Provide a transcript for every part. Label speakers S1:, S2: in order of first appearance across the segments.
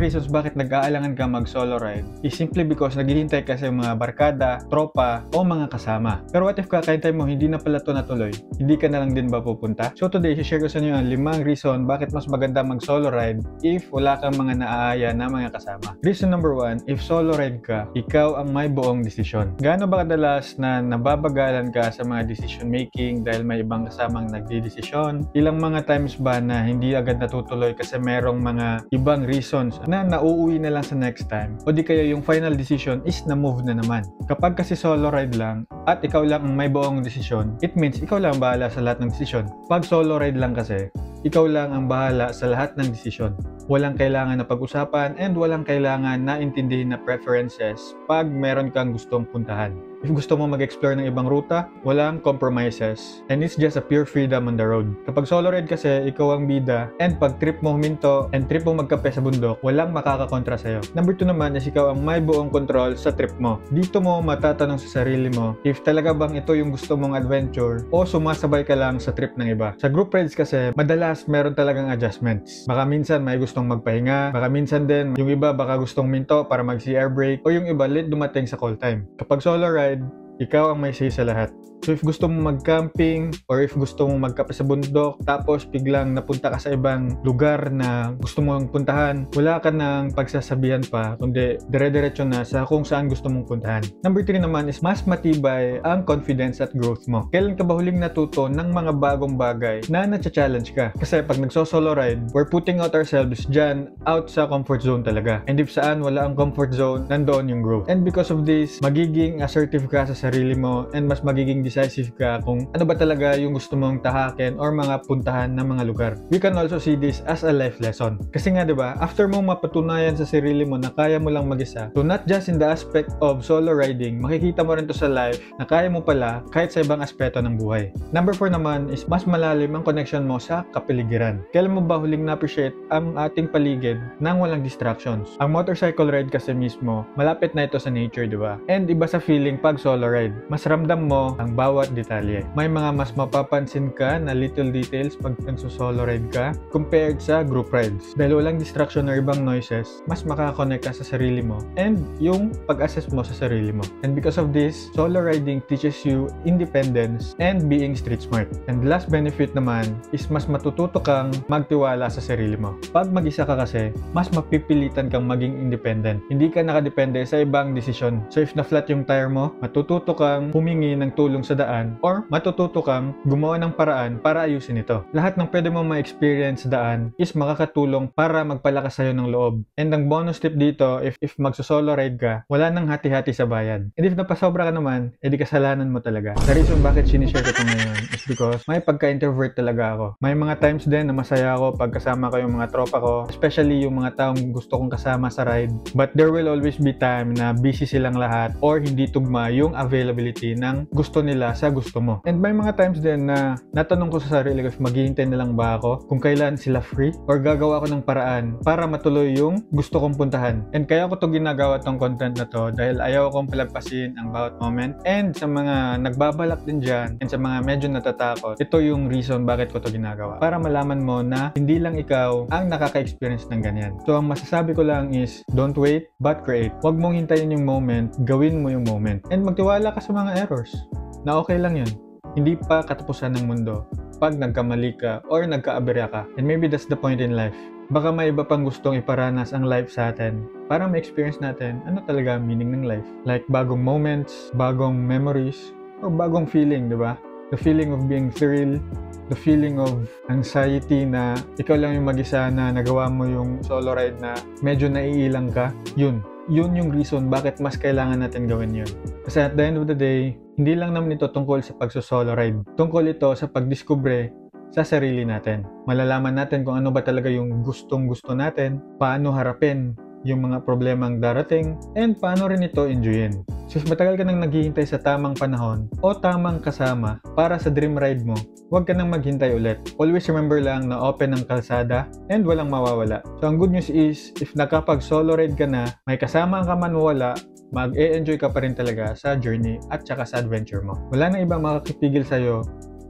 S1: reasons bakit nag-aalangan ka mag-solo ride is simply because naghihintay ka sa mga barkada, tropa, o mga kasama. Pero what if kakahintay mo hindi na pala ito natuloy? Hindi ka na lang din ba pupunta? So today, share ko sa inyo ang 5 reason bakit mas maganda mag-solo ride if wala kang mga naaaya na mga kasama. Reason number 1, if solo ride ka, ikaw ang may buong desisyon. Gaano ba kadalas na nababagalan ka sa mga decision making dahil may ibang kasamang nagdidesisyon? Ilang mga times ba na hindi agad natutuloy kasi merong mga ibang reasons na nauuwi na lang sa next time, o di kaya yung final decision is na-move na naman. Kapag kasi solo ride lang at ikaw lang ang may buong desisyon, it means ikaw lang bahala sa lahat ng desisyon. Pag solo ride lang kasi, ikaw lang ang bahala sa lahat ng desisyon. Walang kailangan na pag-usapan and walang kailangan na intindihin na preferences pag meron kang gustong puntahan. If gusto mo mag-explore ng ibang ruta, walang compromises and it's just a pure freedom on the road. Kapag solo ride kasi, ikaw ang bida and pag trip mo huminto and trip mo magkape sa bundok, walang makakakontra sa'yo. Number 2 naman is ikaw ang may buong control sa trip mo. Dito mo matatanong sa sarili mo if talaga bang ito yung gusto mong adventure o sumasabay ka lang sa trip ng iba. Sa group rides kasi, madalas meron talagang adjustments. Baka minsan may gustong magpahinga, baka minsan din yung iba baka gustong minto para mag-CR break o yung iba late dumating sa call time. Kapag solo ride, ikaw ang may say sa lahat. So if gusto mo mag-camping or if gusto mo magkape sa bundok tapos biglang napunta ka sa ibang lugar na gusto mong puntahan, wala ka nang pagsasabihan pa kundi dire-diretso na sa kung saan gusto mong puntahan. Number 3 naman is mas matibay ang confidence at growth mo. Kailan ka ba huling natuto ng mga bagong bagay na na-challenge ka? Kasi pag nagso-solo ride, we're putting out ourselves dyan out sa comfort zone talaga. And if saan wala ang comfort zone, nandoon yung growth. And because of this, magiging assertive ka sa sarili mo and mas magiging decisive ka kung ano ba talaga yung gusto mong tahakin or mga puntahan ng mga lugar. We can also see this as a life lesson. Kasi nga 'di ba, after mo mapatunayan sa sarili mo na kaya mo lang mag-isa, so not just in the aspect of solo riding, makikita mo rin to sa life na kaya mo pala kahit sa ibang aspeto ng buhay. Number 4 naman is mas malalim ang connection mo sa kapaligiran. Kailan mo ba huling na-appreciate ang ating paligid nang walang distractions? Ang motorcycle ride kasi mismo, malapit na ito sa nature, 'di ba? And iba sa feeling pag solo ride. Mas ramdam mo ang bawat detalye. May mga mas mapapansin ka na little details pag nagso-solo ride ka compared sa group rides. Dahil walang distraction or ibang noises, mas makaka-connect ka sa sarili mo and yung pag-assess mo sa sarili mo. And because of this, solo riding teaches you independence and being street smart. And last benefit naman is mas matututo kang magtiwala sa sarili mo. Pag mag-isa ka kasi, mas mapipilitan kang maging independent. Hindi ka nakadepende sa ibang desisyon. So if na-flat yung tire mo, matututo kang humingi ng tulong sa daan or matututo kang gumawa ng paraan para ayusin ito. Lahat ng pwede mong ma-experience sa daan is makakatulong para magpalakas sa'yo ng loob. And ang bonus tip dito, if magso-solo ride ka, wala nang hati-hati sa bayad. And if napasobra ka naman, edi kasalanan mo talaga. The reason bakit sinishare ko ito ngayon is because may pagka-introvert talaga ako. May mga times din na masaya ako pag kasama ko yung mga tropa ko, especially yung mga taong gusto kong kasama sa ride. But there will always be time na busy silang lahat or hindi tugma yung availability ng gusto nila sa gusto mo. And may mga times din na natanong ko sa sarili ko if maghihintay na lang ba ako kung kailan sila free or gagawa ko ng paraan para matuloy yung gusto kong puntahan. And kaya ko to ginagawa tong content na to dahil ayaw kong palagpasin ang bawat moment. And sa mga nagbabalak din dyan and sa mga medyo natatakot, ito yung reason bakit ko to ginagawa. Para malaman mo na hindi lang ikaw ang nakaka-experience ng ganyan. So ang masasabi ko lang is don't wait but create. Huwag mong hintayin yung moment, gawin mo yung moment. And magtiwala ka sa mga errors na okay lang yun. Hindi pa katapusan ng mundo pag nagkamali ka or nagkaaberya ka. And maybe that's the point in life. Baka may iba pang gustong iparanas ang life sa atin para ma-experience natin ano talaga ang meaning ng life. Like bagong moments, bagong memories, or bagong feeling, di ba? The feeling of being thrilled, the feeling of anxiety na ikaw lang yung mag-isa na nagawa mo yung solo ride na medyo naiilang ka. Yun yung reason bakit mas kailangan natin gawin yun. Kasi at the end of the day, hindi lang naman ito tungkol sa pagso-solo ride. Tungkol ito sa pagdiskubre sa sarili natin. Malalaman natin kung ano ba talaga yung gustong-gusto natin, paano harapin yung mga problemang darating, and paano rin ito enjoyin. So if matagal ka nang naghihintay sa tamang panahon o tamang kasama para sa dream ride mo, huwag ka nang maghintay ulit. Always remember lang na open ang kalsada and walang mawawala. So ang good news is, if nakapag solo ride ka na, may kasama ka man o wala, mag-e-enjoy ka pa rin talaga sa journey at saka sa adventure mo. Wala nang ibang makakipigil sa'yo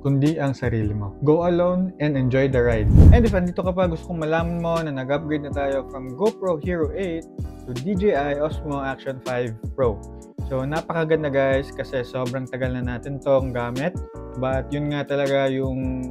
S1: kundi ang sarili mo. Go alone and enjoy the ride. And if andito ka pa, gusto kong malaman mo na nag-upgrade na tayo from GoPro Hero 8 to DJI Osmo Action 5 Pro. So napakaganda guys kasi sobrang tagal na natin tong gamit. But yun nga talaga yung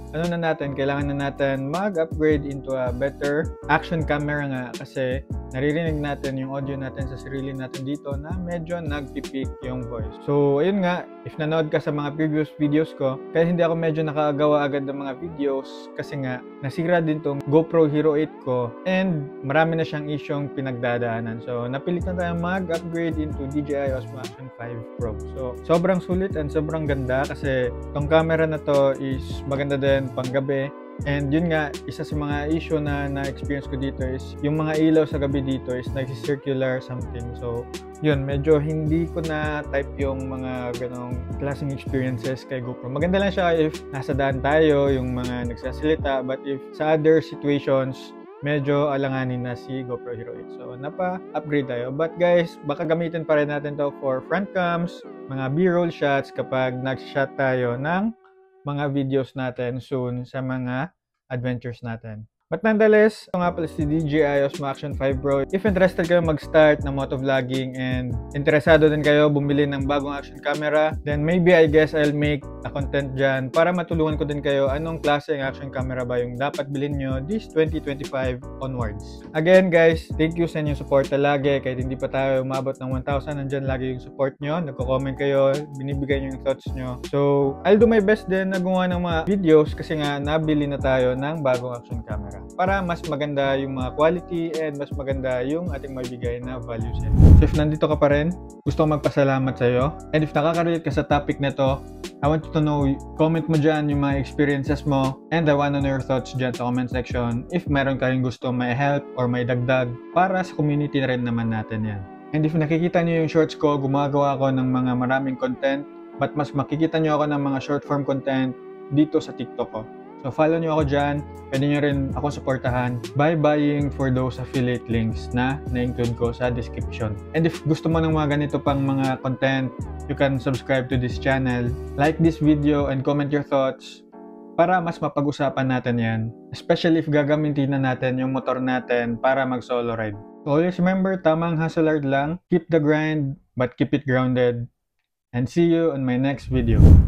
S1: kailangan na natin mag-upgrade into a better action camera nga kasi naririnig natin yung audio natin sa sarili natin dito na medyo nagpipik yung voice. So, ayun nga, if nanood ka sa mga previous videos ko, kaya hindi ako medyo nakagawa agad ng mga videos kasi nga, nasira din tong GoPro Hero 8 ko and marami na siyang isyong pinagdadaanan. So, napilit na tayo mag-upgrade into DJI Osmo Action 5 Pro. So, sobrang sulit and sobrang ganda kasi tong camera na to is maganda din panggabi. And yun nga, isa sa mga issue na na-experience ko dito is yung mga ilaw sa gabi dito is nag-circular something. So, yun, medyo hindi ko na type yung mga ganong klaseng experiences kay GoPro. Maganda lang siya if nasa daan tayo, yung mga nagsasalita. But if sa other situations, medyo alanganin na si GoPro Hero 8. So, napa-upgrade tayo. But guys, baka gamitin pa rin natin to for front cams, mga B-roll shots kapag nag-shot tayo ng mga videos natin soon sa mga adventures natin. But nonetheless, ito nga pala si DJI Osmo Action 5 Pro. If interested kayo mag-start ng motovlogging and interesado din kayo bumili ng bagong action camera, then maybe I guess I'll make a content dyan para matulungan ko din kayo anong klaseng action camera ba yung dapat bilhin nyo this 2025 onwards. Again guys, thank you sa inyong support lagi. Kahit hindi pa tayo umabot ng 1,000, nandyan lagi yung support nyo. Nagko-comment kayo, binibigay nyo yung thoughts nyo. So, I'll do my best din na gumawa ng mga videos kasi nga nabili na tayo ng bagong action camera para mas maganda yung mga quality and mas maganda yung ating mabigay na value set. So if nandito ka pa rin, gusto ko magpasalamat sa iyo. And if nakaka-relate ka sa topic na to, I want you to know, comment mo dyan yung mga experiences mo and I want to know your thoughts dyan sa comment section if meron ka rin gusto may help or may dagdag para sa community na rin naman natin yan. And if nakikita nyo yung shorts ko, gumagawa ako ng mga maraming content but mas makikita nyo ako ng mga short form content dito sa TikTok ko. So follow nyo ako dyan, pwede nyo rin ako supportahan by buying for those affiliate links na na-include ko sa description. And if gusto mo ng mga ganito pang mga content, you can subscribe to this channel, like this video, and comment your thoughts para mas mapag-usapan natin yan. Especially if gagamitin na natin yung motor natin para mag-solo ride. So always remember, tamang hustle hard lang, keep the grind, but keep it grounded. And see you on my next video.